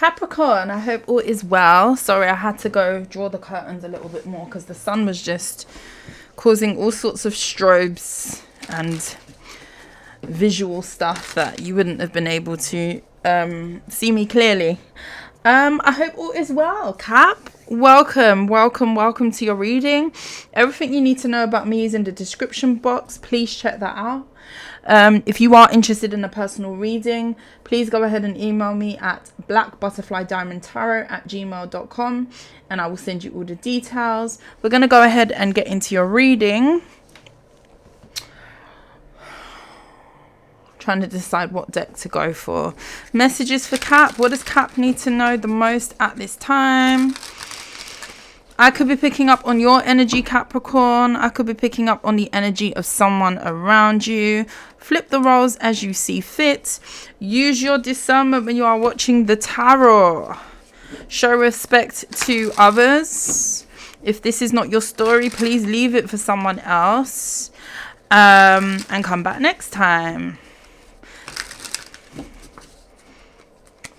Capricorn, I hope all is well. Sorry, I had to go draw the curtains a little bit more because the sun was just causing all sorts of strobes and visual stuff that you wouldn't have been able to see me clearly. I hope all is well. Cap, welcome to your reading. Everything you need to know about me is in the description box. Please check that out. If you are interested in a personal reading, please go ahead and email me at blackbutterflydiamondtarot@gmail.com and I will send you all the details. We're going to go ahead and get into your reading. Trying to decide what deck to go for. Messages for Cap. What does Cap need to know the most at this time? I could be picking up on your energy, Capricorn. I could be picking up on the energy of someone around you. Flip the roles as you see fit. Use your discernment when you are watching the tarot. Show respect to others. If this is not your story, please leave it for someone else. And come back next time.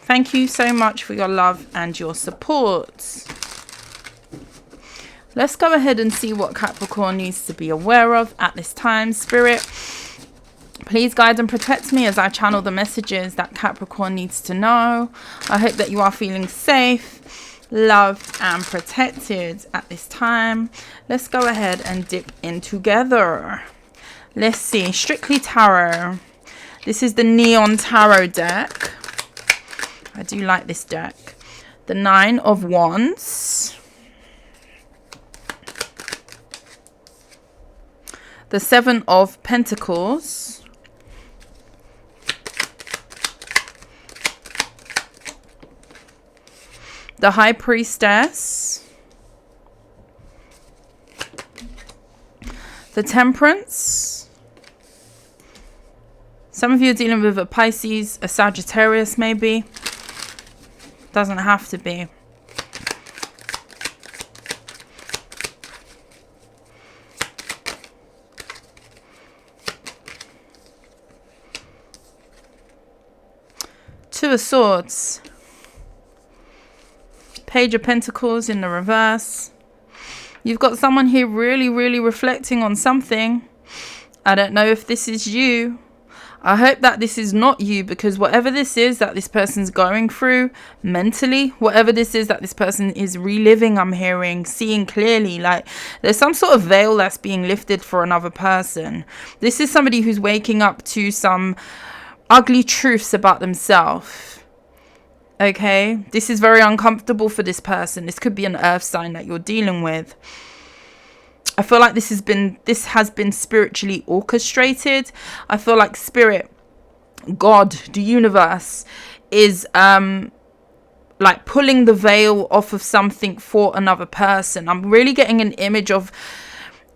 Thank you so much for your love and your support. Let's go ahead and see what Capricorn needs to be aware of at this time. Spirit, please guide and protect me as I channel the messages that Capricorn needs to know. I hope that you are feeling safe, loved and protected at this time. Let's go ahead and dip in together. Let's see. Strictly Tarot. This is the Neon Tarot deck. I do like this deck. The 9 of Wands. The 7 of Pentacles. The High Priestess. The Temperance. Some of you are dealing with a Pisces, a Sagittarius maybe. Doesn't have to be. Two of Swords. Page of Pentacles in the reverse. You've got someone here really reflecting on something. I don't know if this is you. I hope that this is not you, because whatever this is that this person's going through mentally, whatever this is that this person is reliving, I'm hearing, seeing clearly, like there's some sort of veil that's being lifted for another person. This is somebody who's waking up to some ugly truths about themselves. Okay, this is very uncomfortable for this person. This could be an earth sign that you're dealing with. I feel like this has been spiritually orchestrated. I feel like spirit, God, the universe is like pulling the veil off of something for another person. I'm really getting an image of,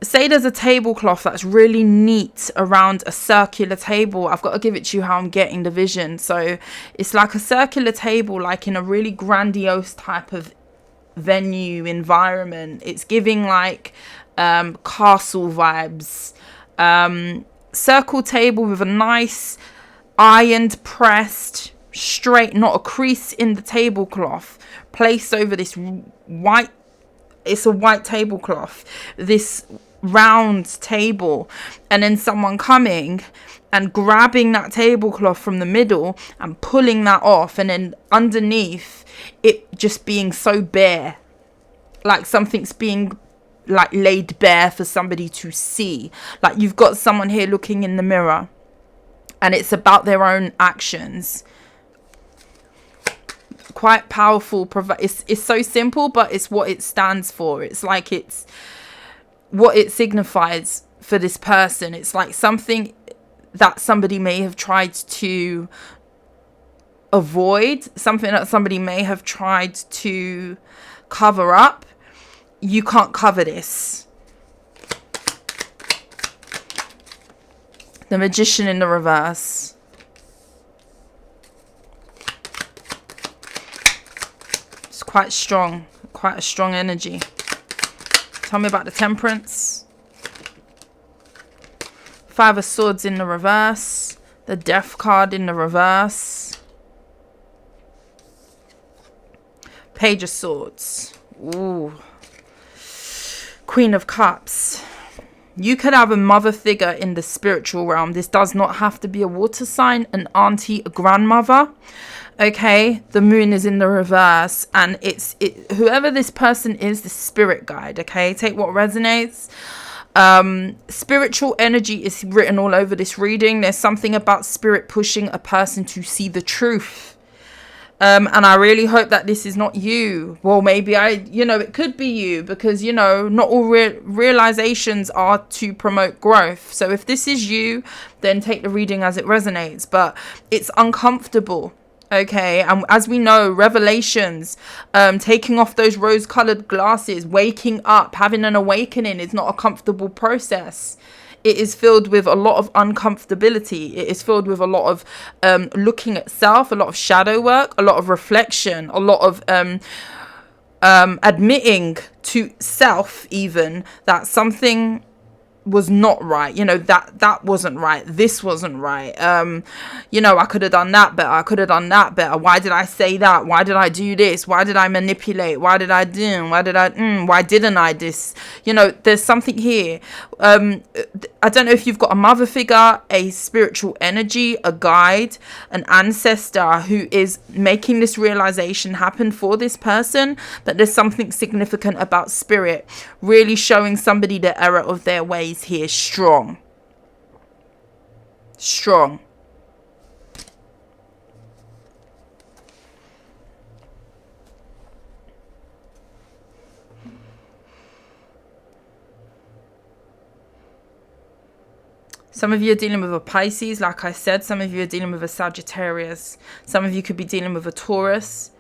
say there's a tablecloth that's really neat around a circular table. I've got to give it to you how I'm getting the vision. So it's like a circular table, like in a really grandiose type of venue environment. It's giving like castle vibes. Circle table with a nice ironed, pressed, straight, not a crease in the tablecloth, placed over this white, it's a white tablecloth, this round table, and then someone coming and grabbing that tablecloth from the middle and pulling that off, and then underneath it just being so bare, like something's being like laid bare for somebody to see. Like you've got someone here looking in the mirror and it's about their own actions. Quite powerful. It's so simple, but it's what it stands for. It's like it's what it signifies for this person. It's like something that somebody may have tried to avoid, something that somebody may have tried to cover up. You can't cover this. The Magician in the reverse. It's quite strong, quite a strong energy. Tell me about the Temperance. 5 of Swords in the reverse. The Death card in the reverse. Page of Swords. Ooh. Queen of Cups. You could have a mother figure in the spiritual realm. This does not have to be a water sign, an auntie, a grandmother. Okay, the moon is in the reverse, and whoever this person is, the spirit guide. Okay, take what resonates. Spiritual energy is written all over this reading. There's something about spirit pushing a person to see the truth. And I really hope that this is not you. Well, maybe it could be you, because, not all realizations are to promote growth. So if this is you, then take the reading as it resonates. But it's uncomfortable. Okay, and as we know, revelations, taking off those rose-colored glasses, waking up, having an awakening is not a comfortable process. It is filled with a lot of uncomfortability. It is filled with a lot of looking at self, a lot of shadow work, a lot of reflection, a lot of admitting to self even that something was not right, that wasn't right, this wasn't right, I could have done that better, I could have done that better, why did I say that, why did I do this, why did I manipulate, why didn't I this, there's something here. I don't know if you've got a mother figure, a spiritual energy, a guide, an ancestor who is making this realization happen for this person, that there's something significant about spirit really showing somebody the error of their ways here. Strong. Some of you are dealing with a Pisces, like I said. Some of you are dealing with a Sagittarius. Some of you could be dealing with a Taurus.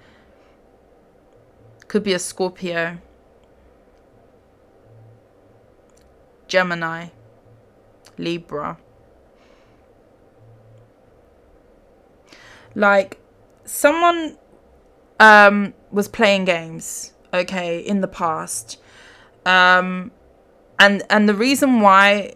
Could be a Scorpio. Gemini. Libra. Like, someone was playing games, okay, in the past. And the reason why...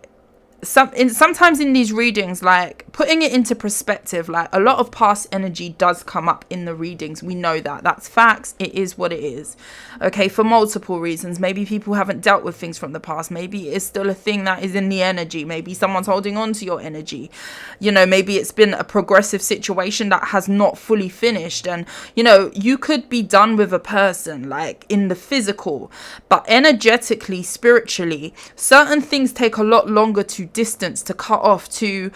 sometimes in these readings, like putting it into perspective, like a lot of past energy does come up in the readings. We know that's facts. It is what it is. Okay, for multiple reasons. Maybe people haven't dealt with things from the past. Maybe it's still a thing that is in the energy. Maybe someone's holding on to your energy. Maybe it's been a progressive situation that has not fully finished, and you could be done with a person like in the physical, but energetically, spiritually, certain things take a lot longer to distance, to cut off, to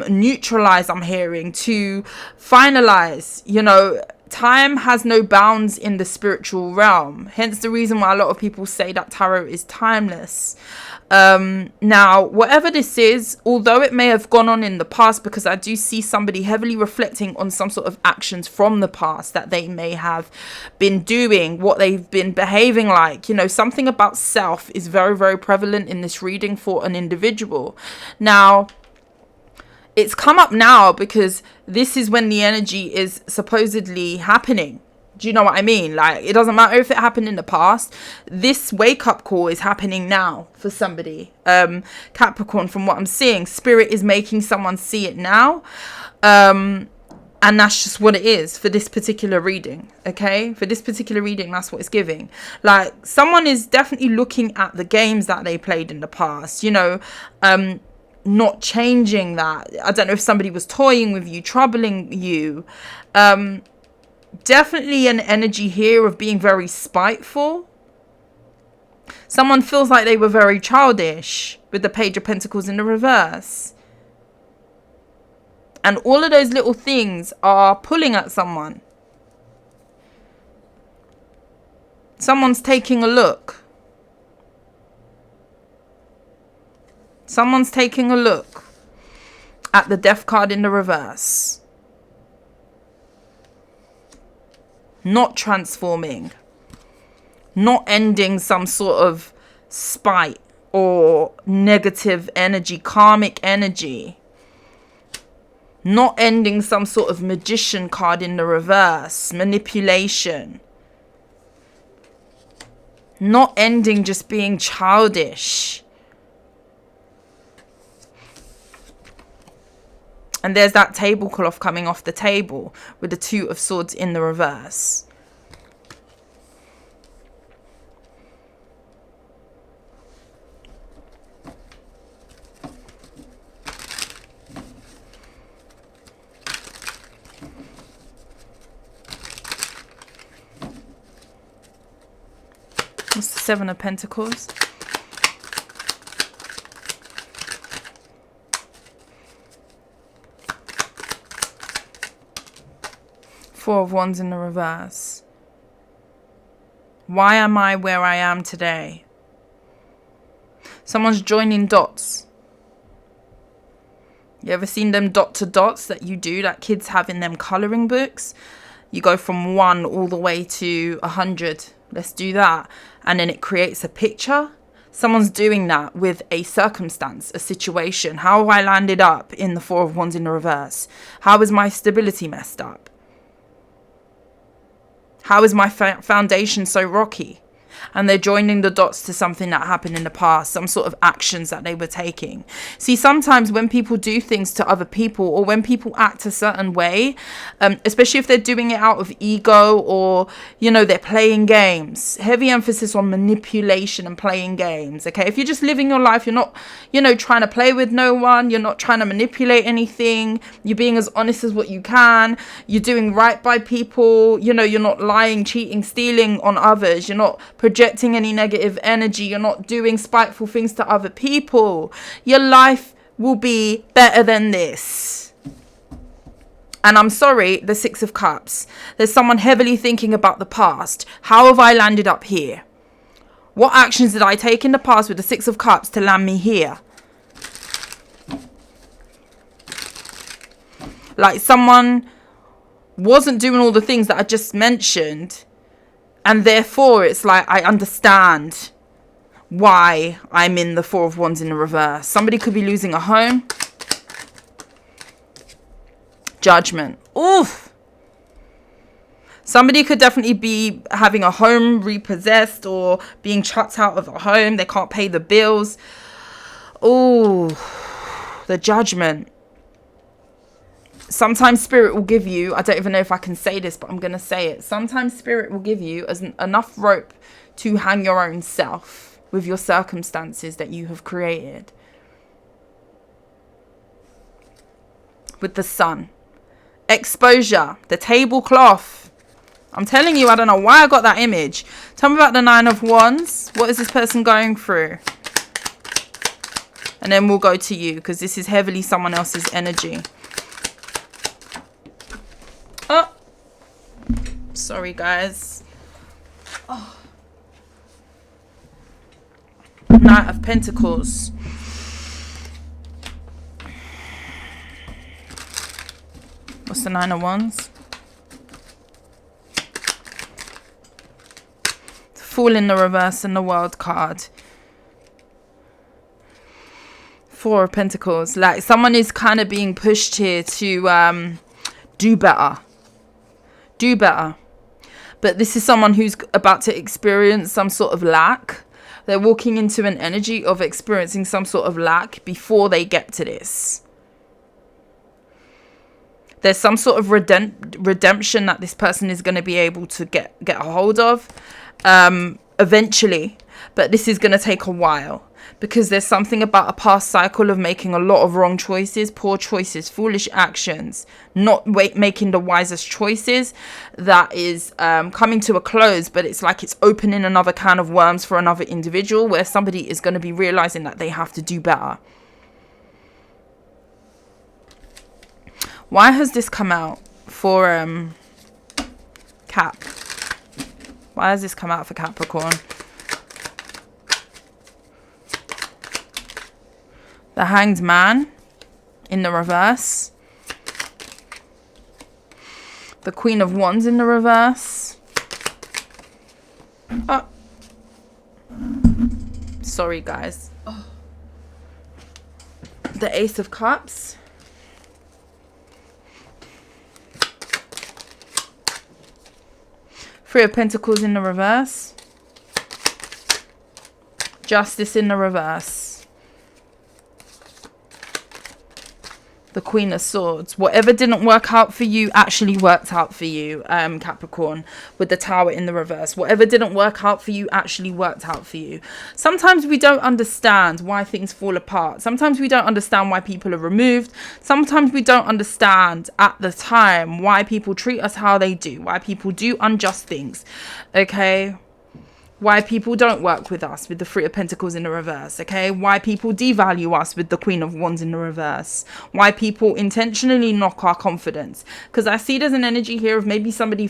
neutralize. I'm hearing, to finalize. Time has no bounds in the spiritual realm, hence the reason why a lot of people say that tarot is timeless. Now, whatever this is, although it may have gone on in the past, because I do see somebody heavily reflecting on some sort of actions from the past that they may have been doing, what they've been behaving like, something about self is very, very prevalent in this reading for an individual. Now, it's come up now because this is when the energy is supposedly happening. Do you know what I mean? Like, it doesn't matter if it happened in the past. This wake-up call is happening now for somebody. Capricorn, from what I'm seeing, spirit is making someone see it now. And that's just what it is for this particular reading. Okay? For this particular reading, that's what it's giving. Like, someone is definitely looking at the games that they played in the past. Not changing that. I don't know if somebody was toying with you, troubling you. Definitely an energy here of being very spiteful. Someone feels like they were very childish with the Page of Pentacles in the reverse. And all of those little things are pulling at someone. Someone's taking a look. Someone's taking a look at the Death card in the reverse. Not transforming. Not ending some sort of spite or negative energy, karmic energy. Not ending some sort of Magician card in the reverse. Manipulation. Not ending just being childish. And there's that tablecloth coming off the table with the Two of Swords in the reverse. What's the Seven of Pentacles? Four of Wands in the reverse. Why am I where I am today? Someone's joining dots. You ever seen them dot to dots that you do, that kids have in them colouring books? You go from 1 all the way to 100. Let's do that. And then it creates a picture. Someone's doing that with a circumstance, a situation. How have I landed up in the Four of Wands in the reverse? How is my stability messed up? How is my foundation so rocky? And they're joining the dots to something that happened in the past, some sort of actions that they were taking. See, sometimes when people do things to other people, or when people act a certain way, especially if they're doing it out of ego, or, you know, they're playing games. Heavy emphasis on manipulation and playing games, okay? If you're just living your life, you're not, you know, trying to play with no one. You're not trying to manipulate anything. You're being as honest as what you can. You're doing right by people. You know, you're not lying, cheating, stealing on others. You're not projecting any negative energy. You're not doing spiteful things to other people. Your life will be better than this. And I'm sorry, the Six of Cups. There's someone heavily thinking about the past. How have I landed up here? What actions did I take in the past with the Six of Cups to land me here? Like someone wasn't doing all the things that I just mentioned. And therefore, it's like, I understand why I'm in the Four of Wands in the reverse. Somebody could be losing a home. Judgment. Oof. Somebody could definitely be having a home repossessed or being chucked out of a home. They can't pay the bills. Oh, the Judgment. Sometimes Spirit will give you, I don't even know if I can say this, but I'm going to say it. Sometimes Spirit will give you enough rope to hang your own self with your circumstances that you have created. With the Sun. Exposure. The tablecloth. I'm telling you, I don't know why I got that image. Tell me about the Nine of Wands. What is this person going through? And then we'll go to you, because this is heavily someone else's energy. Oh, sorry guys. Oh. Knight of Pentacles. What's the Nine of Wands? Fool in the reverse and the World card. Four of Pentacles. Like someone is kind of being pushed here to do better. Do better. But this is someone who's about to experience some sort of lack. They're walking into an energy of experiencing some sort of lack before they get to this. There's some sort of redemption that this person is going to be able to get a hold of eventually. But this is going to take a while. Because there's something about a past cycle of making a lot of wrong choices, poor choices, foolish actions, not making the wisest choices, that is coming to a close. But it's like it's opening another can of worms for another individual, where somebody is going to be realizing that they have to do better. Why has this come out for Cap? Why has this come out for Capricorn? The Hanged Man in the reverse. The Queen of Wands in the reverse. Oh. Sorry, guys. Oh. The Ace of Cups. Three of Pentacles in the reverse. Justice in the reverse. The Queen of Swords. Whatever didn't work out for you actually worked out for you, Capricorn, with the Tower in the reverse. Whatever didn't work out for you actually worked out for you. Sometimes we don't understand why things fall apart. Sometimes we don't understand why people are removed. Sometimes we don't understand at the time why people treat us how they do, why people do unjust things. Okay? Why people don't work with us with the Three of Pentacles in the reverse, okay? Why people devalue us with the Queen of Wands in the reverse. Why people intentionally knock our confidence. Because I see there's an energy here of maybe somebody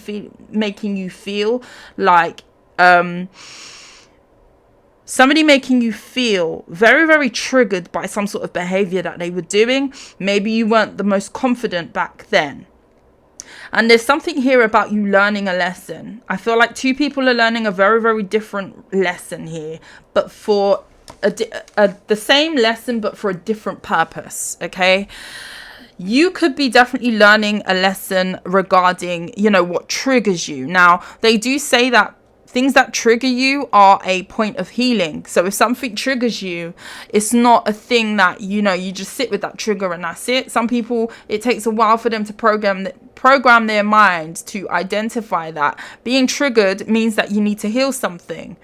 making you feel like... somebody making you feel very, very triggered by some sort of behavior that they were doing. Maybe you weren't the most confident back then. And there's something here about you learning a lesson. I feel like two people are learning a very, very different lesson here, but for the same lesson, but for a different purpose, okay? You could be definitely learning a lesson regarding, you know, what triggers you. Now, they do say that things that trigger you are a point of healing. So if something triggers you, it's not a thing that, you know, you just sit with that trigger and that's it. Some people, it takes a while for them to program their mind to identify that being triggered means that you need to heal something.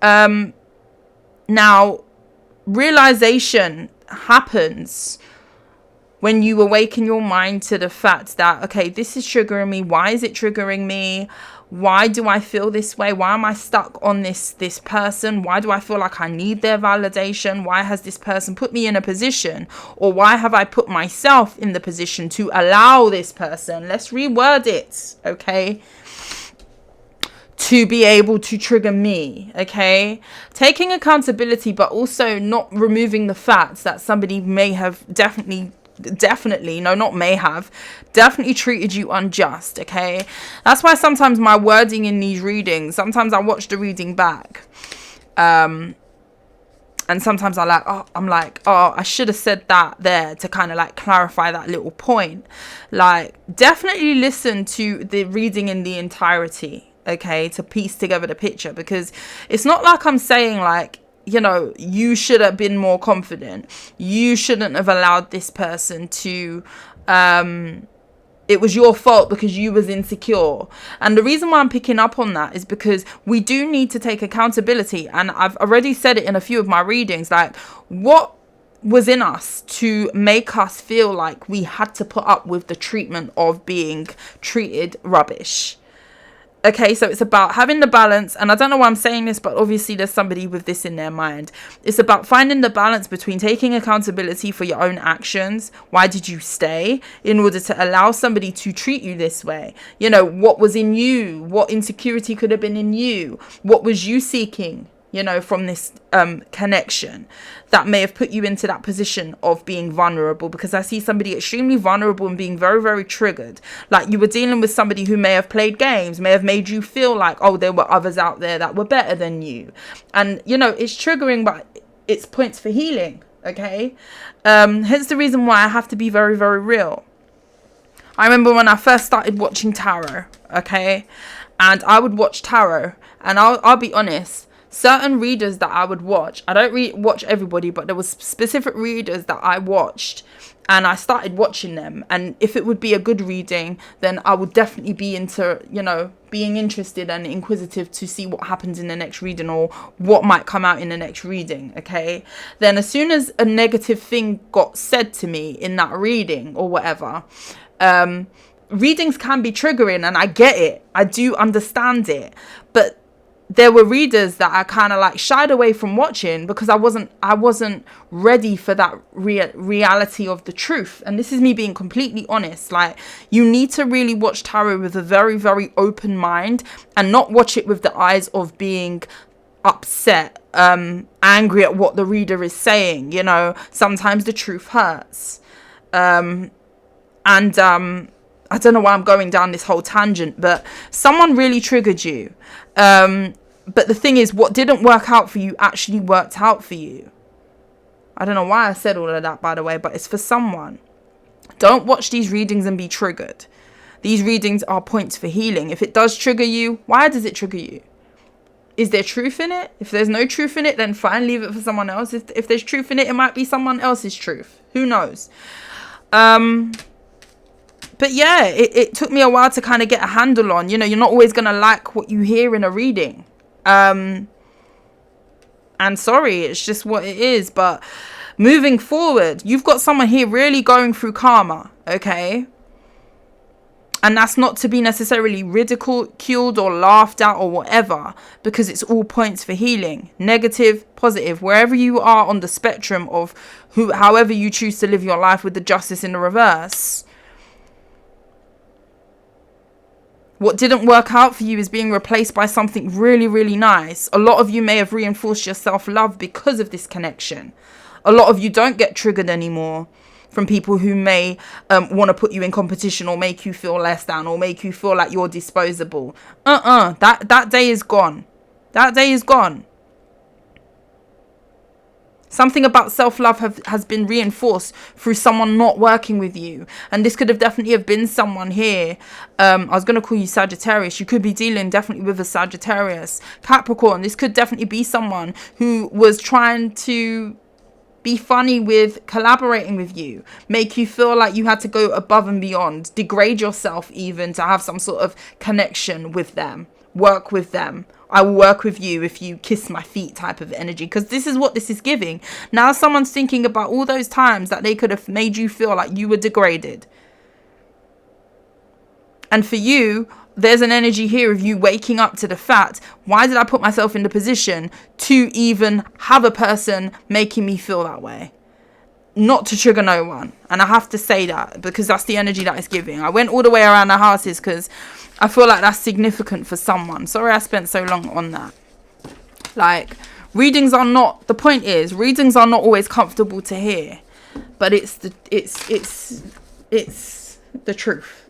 Now, realization happens when you awaken your mind to the fact that, okay, this is triggering me. Why is it triggering me? Why do I feel this way? Why am I stuck on this person? Why do I feel like I need their validation? Why has this person put me in a position? Or why have I put myself in the position to allow this person, let's reword it, okay, to be able to trigger me, okay? Taking accountability, but also not removing the fact that somebody may have definitely treated you unjust, okay? That's why sometimes my wording in these readings, sometimes I watch the reading back, and sometimes I'm like, I should have said that there to kind of like clarify that little point. Like, definitely listen to the reading in the entirety, okay, to piece together the picture, because it's not like I'm saying like, you know, you should have been more confident. You shouldn't have allowed this person to, it was your fault because you was insecure. And the reason why I'm picking up on that is because we do need to take accountability. And I've already said it in a few of my readings, like what was in us to make us feel like we had to put up with the treatment of being treated rubbish. Okay, so it's about having the balance, and I don't know why I'm saying this, but obviously there's somebody with this in their mind. It's about finding the balance between taking accountability for your own actions. Why did you stay? In order to allow somebody to treat you this way. You know, what was in you? What insecurity could have been in you? What was you seeking, you know, from this connection that may have put you into that position of being vulnerable? Because I see somebody extremely vulnerable and being very, very triggered. Like you were dealing with somebody who may have played games, may have made you feel like, oh, there were others out there that were better than you. And, you know, it's triggering, but it's points for healing. Okay. Hence the reason why I have to be very, very real. I remember when I first started watching tarot. Okay. And I would watch tarot, and I'll be honest, certain readers that I would watch, I don't watch everybody, but there was specific readers that I watched, and I started watching them, and if it would be a good reading, then I would definitely be into, you know, being interested and inquisitive to see what happens in the next reading or what might come out in the next reading. Okay, then as soon as a negative thing got said to me in that reading or whatever, readings can be triggering, and I get it, I do understand it, but there were readers that I kind of like shied away from watching because I wasn't ready for that reality of the truth. And this is me being completely honest. Like, you need to really watch tarot with a very, very open mind, and not watch it with the eyes of being upset, angry at what the reader is saying. You know, sometimes the truth hurts. I don't know why I'm going down this whole tangent, but someone really triggered you. But the thing is, what didn't work out for you actually worked out for you. I don't know why I said all of that, by the way, but it's for someone. Don't watch these readings and be triggered. These readings are points for healing. If it does trigger you, why does it trigger you? Is there truth in it? If there's no truth in it, then fine, leave it for someone else. If there's truth in it, it might be someone else's truth. Who knows? But yeah, it took me a while to kind of get a handle on, you know, you're not always going to like what you hear in a reading. And sorry, it's just what it is. But moving forward, you've got someone here really going through karma, okay? And that's not to be necessarily ridiculed or laughed at or whatever, because it's all points for healing. Negative, positive, wherever you are on the spectrum of however you choose to live your life with the justice in the reverse. What didn't work out for you is being replaced by something really, really nice. A lot of you may have reinforced your self-love because of this connection. A lot of you don't get triggered anymore from people who may want to put you in competition or make you feel less than or make you feel like you're disposable. That day is gone. That day is gone. Something about self-love has been reinforced through someone not working with you. And this could have definitely have been someone here. I was going to call you Sagittarius. You could be dealing definitely with a Sagittarius. Capricorn, this could definitely be someone who was trying to be funny with collaborating with you, make you feel like you had to go above and beyond, degrade yourself even to have some sort of connection with them, work with them. I will work with you if you kiss my feet type of energy, because this is what this is giving. Now someone's thinking about all those times that they could have made you feel like you were degraded. And for you, there's an energy here of you waking up to the fact, why did I put myself in the position to even have a person making me feel that way? Not to trigger no one. And I have to say that because that's the energy that it's giving. I went all the way around the houses because I feel like that's significant for someone. Sorry I spent so long on that. Like, readings are not, the point is, readings are not always comfortable to hear. But it's the truth.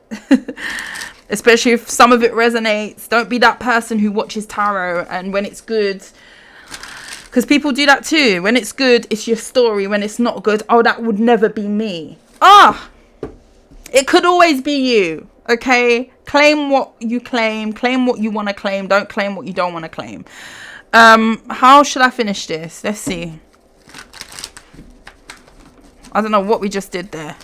Especially if some of it resonates. Don't be that person who watches tarot and when it's good, because people do that too. When it's good, it's your story. When it's not good, oh, that would never be me. It could always be you. Okay, claim what you claim what you want to claim, don't claim what you don't want to claim. How should I finish this? Let's see. I don't know what we just did there.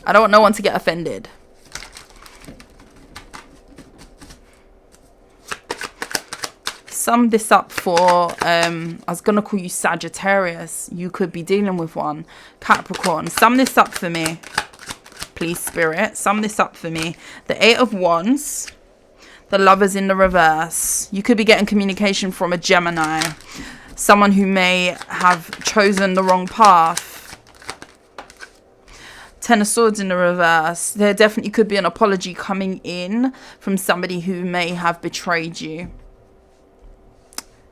I don't want no one to get offended. Sum this up for, I was going to call you Sagittarius. You could be dealing with one. Capricorn. Sum this up for me. Please, Spirit. Sum this up for me. The 8 of Wands. The Lovers in the reverse. You could be getting communication from a Gemini. Someone who may have chosen the wrong path. 10 of Swords in the reverse. There definitely could be an apology coming in from somebody who may have betrayed you.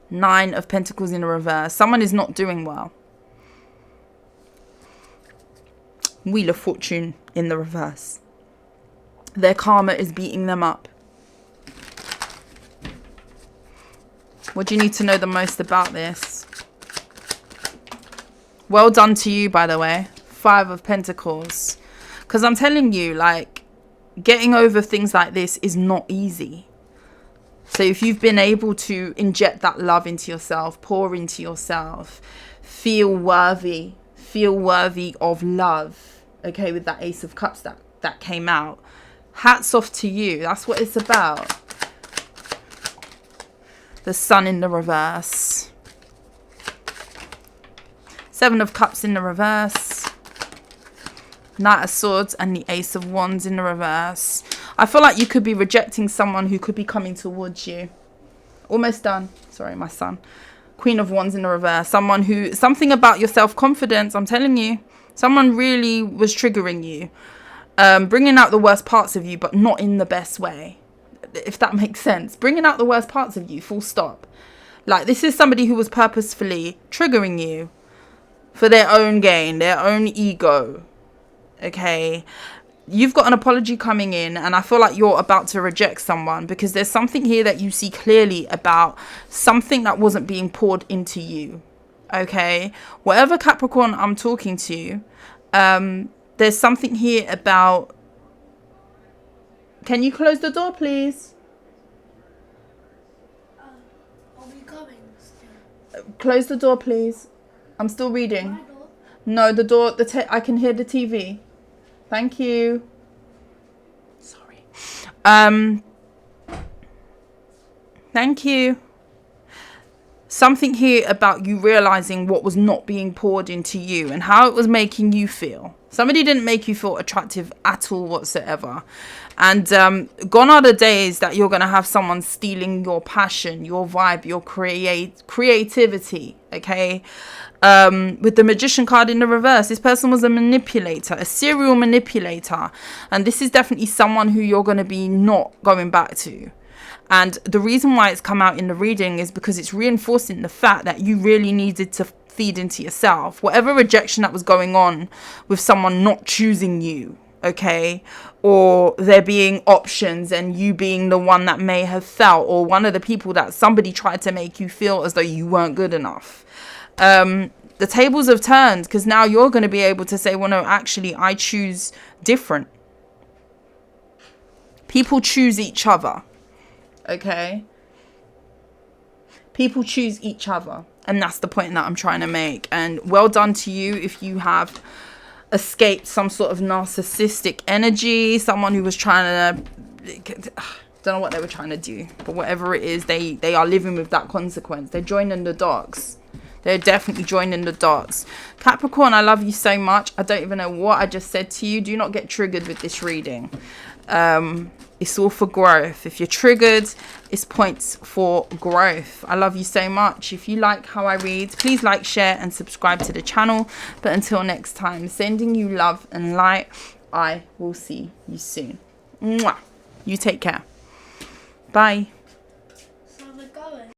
9 of Pentacles in the reverse. Someone is not doing well. Wheel of Fortune in the reverse. Their karma is beating them up. What do you need to know the most about this? Well done to you, by the way. 5 of Pentacles. Because I'm telling you, like, getting over things like this is not easy. So if you've been able to inject that love into yourself, pour into yourself, feel worthy of love, okay, with that Ace of Cups that came out, hats off to you. That's what it's about. The Sun in the reverse. 7 of Cups in the reverse. Knight of Swords and the Ace of Wands in the reverse. I feel like you could be rejecting someone who could be coming towards you. Almost done. Sorry, my son. Queen of Wands in the reverse. Something about your self-confidence, I'm telling you. Someone really was triggering you. Bringing out the worst parts of you, but not in the best way. If that makes sense. Bringing out the worst parts of you, full stop. Like, this is somebody who was purposefully triggering you for their own gain, their own ego. Okay, you've got an apology coming in, and I feel like you're about to reject someone because there's something here that you see clearly about something that wasn't being poured into you. Okay, whatever Capricorn I'm talking to, there's something here about, can you close the door please? Are we coming still? Close the door please. I'm still reading. No, the door, I can hear the TV. Thank you. Sorry. Thank you. something here about you realizing what was not being poured into you and how it was making you feel. Somebody didn't make you feel attractive at all whatsoever. And gone are the days that you're going to have someone stealing your passion, your vibe, your creativity. Okay. With the Magician card in the reverse, this person was a manipulator, a serial manipulator. And this is definitely someone who you're going to be not going back to. And the reason why it's come out in the reading is because it's reinforcing the fact that you really needed to feed into yourself. Whatever rejection that was going on with someone not choosing you, okay, or there being options and you being the one that may have felt, or one of the people that somebody tried to make you feel as though you weren't good enough. The tables have turned, because now you're going to be able to say, well, no, actually, I choose different. People choose each other. Okay, people choose each other, and that's the point that I'm trying to make. And well done to you if you have escaped some sort of narcissistic energy, someone who was trying to, don't know what they were trying to do, but whatever it is, they are living with that consequence. They're joining the dots. They're definitely joining the dots. Capricorn, I love you so much. I don't even know what I just said to you. Do not get triggered with this reading. It's all for growth. If you're triggered, it's points for growth. I love you so much. If you like how I read, please like, share, and subscribe to the channel. But until next time, sending you love and light. I will see you soon. Mwah. You take care. Bye.